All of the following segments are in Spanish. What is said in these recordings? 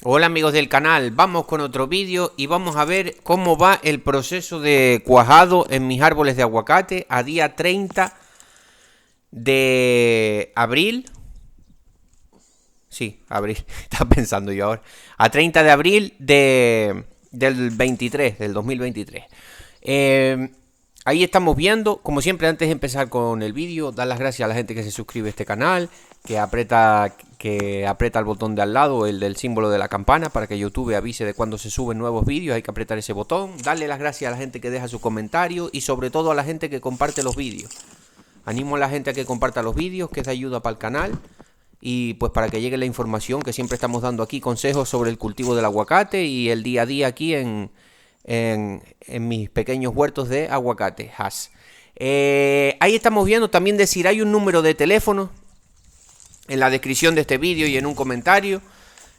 Hola amigos del canal, vamos con otro vídeo y vamos a ver cómo va el proceso de cuajado en mis árboles de aguacate a día 30 de abril. Sí, abril, estaba pensando yo ahora. A 30 de abril del 23, del 2023. Ahí estamos viendo, como siempre, antes de empezar con el vídeo, dar las gracias a la gente que se suscribe a este canal, que aprieta el botón de al lado, el del símbolo de la campana, para que YouTube avise de cuando se suben nuevos vídeos. Hay que apretar ese botón. Darle las gracias a la gente que deja su comentario y sobre todo a la gente que comparte los vídeos. Animo a la gente a que comparta los vídeos, que es de ayuda para el canal. Y pues para que llegue la información que siempre estamos dando aquí, consejos sobre el cultivo del aguacate y el día a día aquí en mis pequeños huertos de aguacate. Ahí estamos viendo también decir, hay un número de teléfono en la descripción de este vídeo y en un comentario.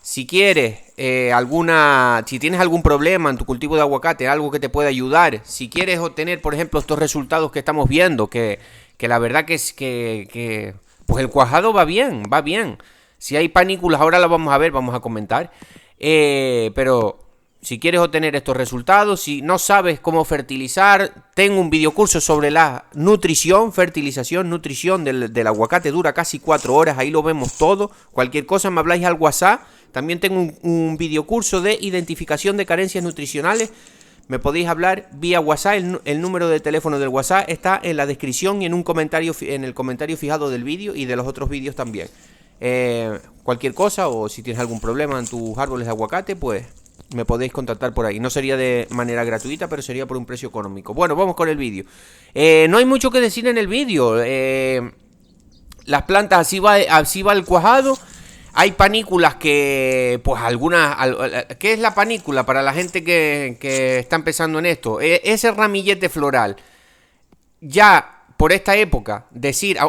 Si quieres si tienes algún problema en tu cultivo de aguacate, algo que te pueda ayudar, si quieres obtener, por ejemplo, estos resultados que estamos viendo, que la verdad que es que pues el cuajado va bien, va bien. Si hay panículas, ahora las vamos a ver, vamos a comentar. Pero si quieres obtener estos resultados, si no sabes cómo fertilizar, tengo un videocurso sobre la nutrición, fertilización, nutrición del aguacate. Dura casi 4 horas, ahí lo vemos todo. Cualquier cosa me habláis al WhatsApp. También tengo un videocurso de identificación de carencias nutricionales. Me podéis hablar vía WhatsApp, el número de teléfono del WhatsApp está en la descripción y en el comentario fijado del vídeo y de los otros vídeos también. Cualquier cosa o si tienes algún problema en tus árboles de aguacate, pues me podéis contactar por ahí. No sería de manera gratuita, pero sería por un precio económico. Bueno, vamos con el vídeo. No hay mucho que decir en el vídeo. Las plantas, así va el cuajado. Hay panículas que, pues algunas... ¿Qué es la panícula para la gente que está empezando en esto? Ese ramillete floral. Ya por esta época,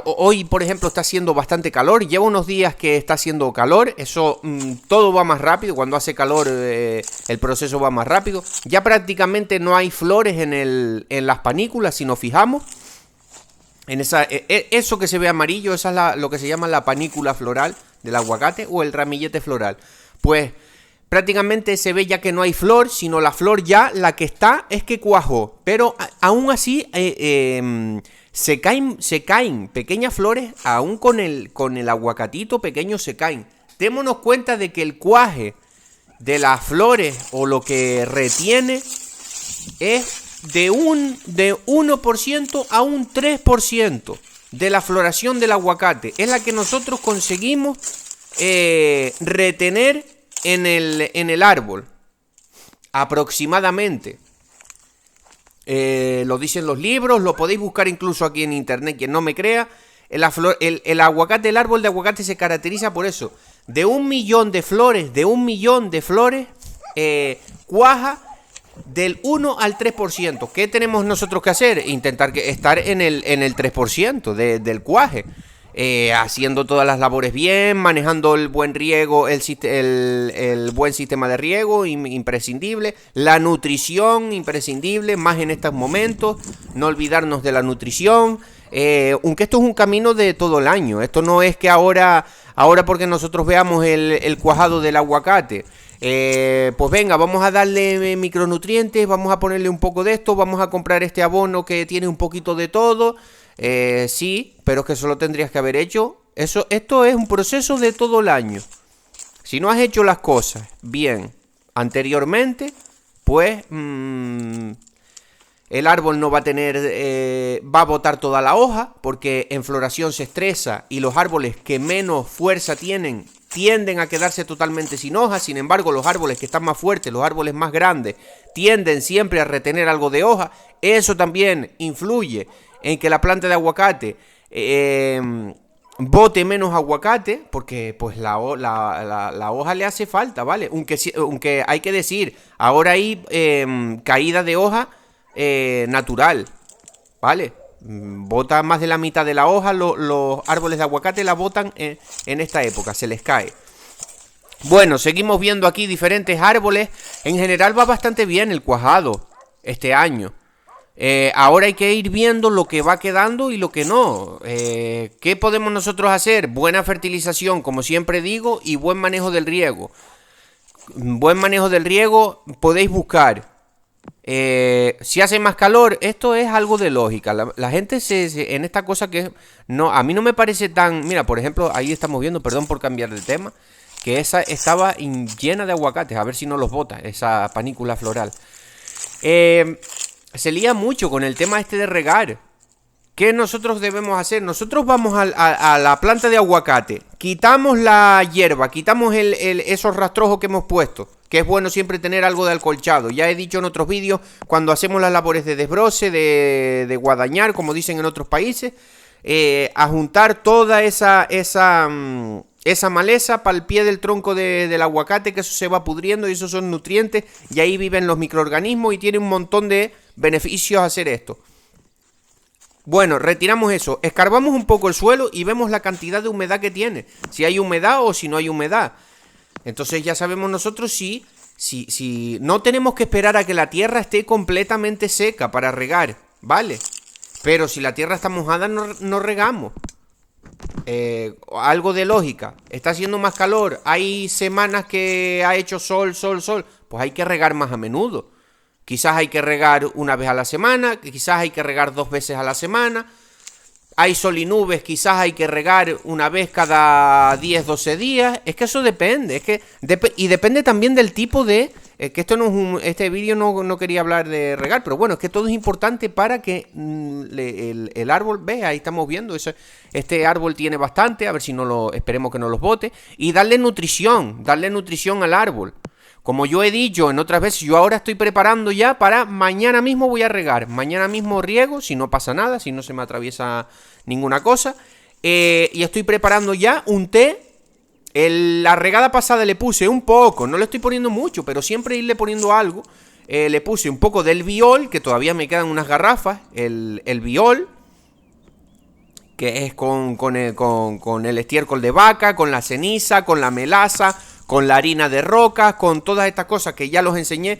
hoy por ejemplo está haciendo bastante calor, lleva unos días que está haciendo calor, eso todo va más rápido, cuando hace calor el proceso va más rápido. Ya prácticamente no hay flores en las panículas, si nos fijamos. Eso que se ve amarillo, esa es lo que se llama la panícula floral del aguacate o el ramillete floral. Pues prácticamente se ve ya que no hay flor, sino la flor ya, la que está, es que cuajó. Pero aún así se caen pequeñas flores, aún con el aguacatito pequeño se caen. Démonos cuenta de que el cuaje de las flores o lo que retiene es de 1% a un 3% de la floración del aguacate. Es la que nosotros conseguimos retener en el árbol aproximadamente. Lo dicen los libros, lo podéis buscar incluso aquí en internet, quien no me crea. El aguacate, el árbol de aguacate se caracteriza por eso. De 1.000.000 de flores, cuaja del 1 al 3%. ¿Qué tenemos nosotros que hacer? Intentar estar en el 3% del cuaje. Haciendo todas las labores bien, manejando el buen riego, el buen sistema de riego, imprescindible. La nutrición, imprescindible, más en estos momentos. No olvidarnos de la nutrición. Aunque esto es un camino de todo el año. Esto no es que ahora porque nosotros veamos el cuajado del aguacate, pues venga, vamos a darle micronutrientes, vamos a ponerle un poco de esto, vamos a comprar este abono que tiene un poquito de todo. Sí, pero es que eso lo tendrías que haber hecho. Esto es un proceso de todo el año. Si no has hecho las cosas bien anteriormente, pues el árbol no va a tener, va a botar toda la hoja, porque en floración se estresa y los árboles que menos fuerza tienden a quedarse totalmente sin hojas. Sin embargo, los árboles que están más fuertes, los árboles más grandes, tienden siempre a retener algo de hoja. Eso también influye en que la planta de aguacate bote menos aguacate, porque pues la hoja le hace falta, ¿vale? Aunque hay que decir, ahora hay caída de hoja natural, ¿vale? Bota más de la mitad de la hoja, los árboles de aguacate la botan en esta época, se les cae. Bueno, seguimos viendo aquí diferentes árboles. En general va bastante bien el cuajado este año. Ahora hay que ir viendo lo que va quedando y lo que no. ¿Qué podemos nosotros hacer? Buena fertilización, como siempre digo, y buen manejo del riego. buen manejo del riego, podéis buscar. Si hace más calor, esto es algo de lógica. La gente en esta cosa que no, a mí no me parece tan. Mira, por ejemplo, ahí estamos viendo, perdón por cambiar de tema, que esa estaba llena de aguacates. A ver si no los bota, esa panícula floral. Se lía mucho con el tema este de regar. ¿Qué nosotros debemos hacer? Nosotros vamos a la planta de aguacate, quitamos la hierba, quitamos esos rastrojos que hemos puesto, que es bueno siempre tener algo de acolchado. Ya he dicho en otros vídeos, cuando hacemos las labores de desbroce, de guadañar, como dicen en otros países, a juntar toda esa maleza para el pie del tronco del aguacate, que eso se va pudriendo y esos son nutrientes, y ahí viven los microorganismos y tiene un montón de beneficios hacer esto. Bueno, retiramos eso, escarbamos un poco el suelo y vemos la cantidad de humedad que tiene, si hay humedad o si no hay humedad. Entonces ya sabemos nosotros si no tenemos que esperar a que la tierra esté completamente seca para regar, ¿vale? Pero si la tierra está mojada no regamos. Algo de lógica, está haciendo más calor, hay semanas que ha hecho sol, pues hay que regar más a menudo. Quizás hay que regar una vez a la semana, quizás hay que regar 2 veces a la semana. Hay sol y nubes, quizás hay que regar una vez cada 10, 12 días. Es que eso depende, y depende también del tipo de... que esto no es este vídeo no quería hablar de regar, pero bueno, es que todo es importante para que el árbol, ve, ahí estamos viendo, este árbol tiene bastante, a ver si esperemos que no los bote, y darle nutrición al árbol. Como yo he dicho en otras veces, yo ahora estoy preparando ya para mañana mismo voy a regar. Mañana mismo riego, si no pasa nada, si no se me atraviesa ninguna cosa. Y estoy preparando ya un té. La regada pasada le puse un poco, no le estoy poniendo mucho, pero siempre irle poniendo algo. Le puse un poco del biol, que todavía me quedan unas garrafas. El biol, que es con el estiércol de vaca, con la ceniza, con la melaza, con la harina de rocas, con todas estas cosas que ya los enseñé.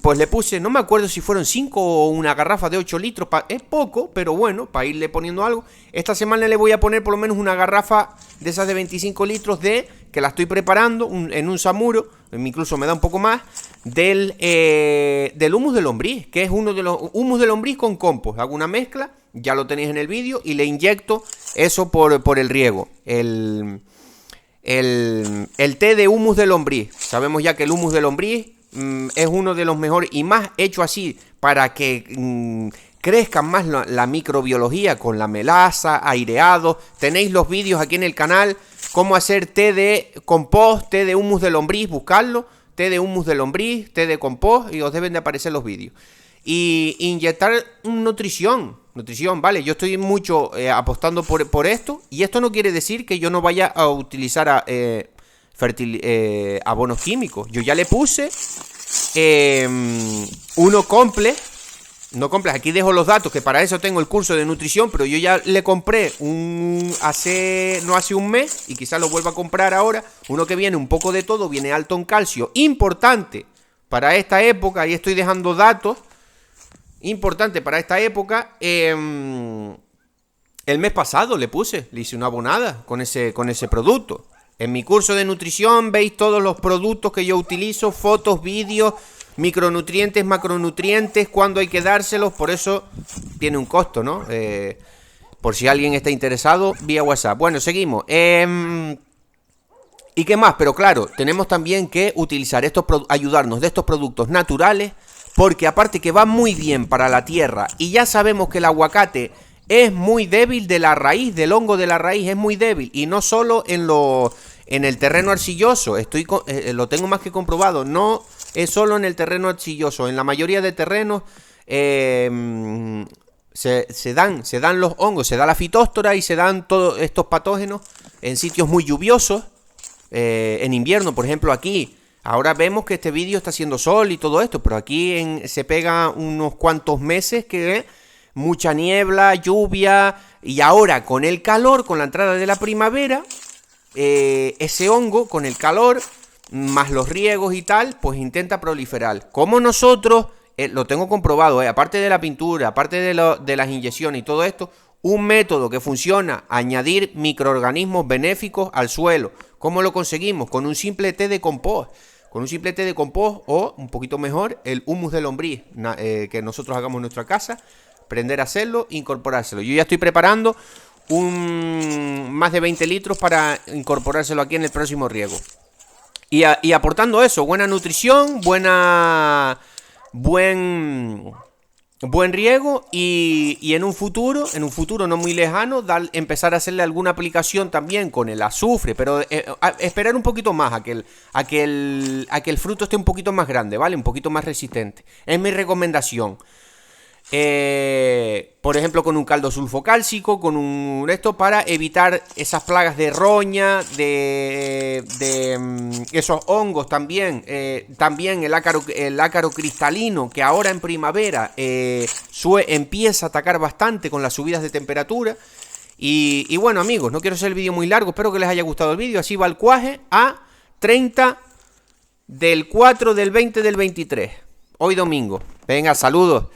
Pues le puse, no me acuerdo si fueron 5 o una garrafa de 8 litros. Es poco, pero bueno, para irle poniendo algo. Esta semana le voy a poner por lo menos una garrafa de esas de 25 litros que la estoy preparando en un samuro, incluso me da un poco más, del humus de lombriz, que es uno de los humus de lombriz con compost. Hago una mezcla, ya lo tenéis en el vídeo, y le inyecto eso por el riego. El té de humus de lombriz. Sabemos ya que el humus de lombriz es uno de los mejores y más hecho así para que crezcan más la microbiología con la melaza, aireado. Tenéis los vídeos aquí en el canal, cómo hacer té de compost, té de humus de lombriz, buscarlo, té de humus de lombriz, té de compost, y os deben de aparecer los vídeos. Y inyectar nutrición, ¿vale? Yo estoy mucho apostando por esto, y esto no quiere decir que yo no vaya a utilizar abonos químicos. Yo ya le puse uno complex, no complex, aquí dejo los datos, que para eso tengo el curso de nutrición, pero yo ya le compré no hace un mes, y quizás lo vuelva a comprar ahora, uno que viene un poco de todo, viene alto en calcio, importante para esta época, y estoy dejando datos. Importante para esta época. El mes pasado le hice una abonada con ese producto. En mi curso de nutrición veis todos los productos que yo utilizo, fotos, vídeos, micronutrientes, macronutrientes, cuándo hay que dárselos. Por eso tiene un costo, ¿no? Por si alguien está interesado, vía WhatsApp. Bueno, seguimos. ¿Y qué más? Pero claro, tenemos también que utilizar ayudarnos de estos productos naturales, porque aparte que va muy bien para la tierra, y ya sabemos que el aguacate es muy débil de la raíz, del hongo de la raíz es muy débil, y no solo en el terreno arcilloso, lo tengo más que comprobado, no es solo en el terreno arcilloso, en la mayoría de terrenos se dan los hongos, se da la fitóstora y se dan todos estos patógenos en sitios muy lluviosos, en invierno, por ejemplo aquí. Ahora vemos que este vídeo está haciendo sol y todo esto, pero aquí se pega unos cuantos meses que mucha niebla, lluvia, y ahora con el calor, con la entrada de la primavera, ese hongo con el calor, más los riegos y tal, pues intenta proliferar. Como nosotros, lo tengo comprobado, aparte de la pintura, aparte de las inyecciones y todo esto, un método que funciona, añadir microorganismos benéficos al suelo. ¿Cómo lo conseguimos? Con un simple té de compost. Con un simple té de compost o, un poquito mejor, el humus de lombriz que nosotros hagamos en nuestra casa. Aprender a hacerlo, incorporárselo. Yo ya estoy preparando más de 20 litros para incorporárselo aquí en el próximo riego. Y aportando eso, buena nutrición, buen riego y en un futuro no muy lejano, empezar a hacerle alguna aplicación también con el azufre, pero esperar un poquito más a que el fruto esté un poquito más grande, ¿vale? Un poquito más resistente. Es mi recomendación. Por ejemplo, con un caldo sulfocálcico, esto para evitar esas plagas de roña, de esos hongos también. También el ácaro cristalino, que ahora en primavera empieza a atacar bastante con las subidas de temperatura. Y bueno, amigos, no quiero hacer el vídeo muy largo, espero que les haya gustado el vídeo. Así va el cuaje a 30 del 4 del 20 del 23, hoy domingo. Venga, saludos.